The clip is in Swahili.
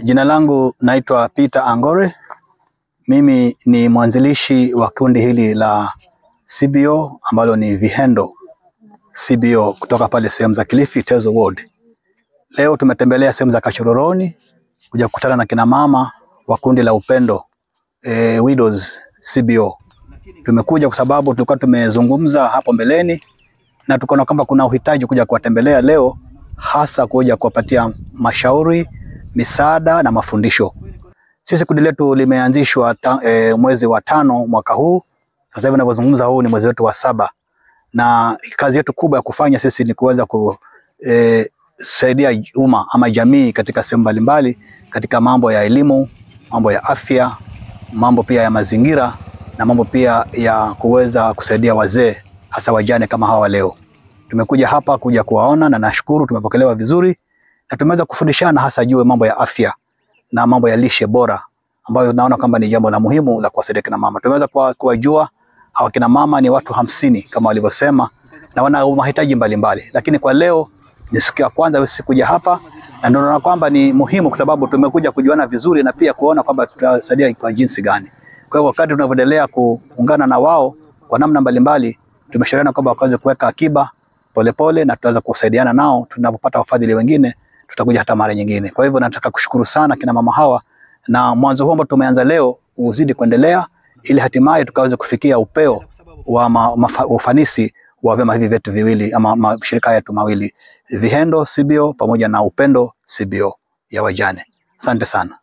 Jina langu naitwa Peter Angore. Mimi ni mwanzilishi wa kundi hili la CBO ambalo ni Vihendo CBO kutoka pale sehemu za Kilifi, Tezo Ward. Leo tumetembelea sehemu za Kachororoni kuja kukutana na kina mama wa kundi la Upendo Widows CBO. Tumekuja kwa sababu tulikuwa tumezungumza hapo mbeleni na tukaona kwamba kuna uhitaji kuja kuwatembelea leo, hasa kuja kuwapatia mashauri, misaada na mafundisho. Sisi kundi letu limeanzishwa mwezi wa 5 mwaka huu. Sasa hivi ninavyozungumza, huu ni mwezi wetu wa 7, na kazi yetu kubwa ya kufanya sisi ni kuweza kusaidia umma ama jamii katika sehemu mbalimbali, katika mambo ya elimu, mambo ya afya, mambo pia ya mazingira na mambo pia ya kuweza kusaidia wazee, hasa wajane kama hawa. Leo tumekuja hapa kuja kuwaona na nashukuru tumepokelewa vizuri na tumeweza kufundishana hasa juu mambo ya afya na mambo ya lishe bora, ambayo naona kwamba ni jambo la muhimu la kuwasaidia kina mama. Tumeweza kuwajua hawa kina mama ni watu 50 kama walivyosema, na wana mahitaji mbalimbali, lakini kwa leo ni siku ya kwanza sisi kuja hapa, na ndio naona kwamba ni muhimu kwa sababu tumekuja kujuana vizuri na pia kuona kwamba tutasaidia kwa jinsi gani. Kwa hiyo wakati tunavyoendelea kuungana na wao kwa namna mbalimbali, tumeshauriana kwamba wakaanze kuweka akiba polepole na tutaweza kusaidiana nao. Tunapopata wafadhili wengine tutakuja hata mara nyingine. Kwa hivyo nataka kushukuru sana kina mama hawa, na mwanzo huu ambao tumeanza leo uzidi kuendelea ili hatimaye tukaweze kufikia upeo wa ufanisi wa vyama hivi vyetu viwili ama mashirika yetu mawili, Vihendo CBO pamoja na Upendo CBO ya wajane. Asante sana.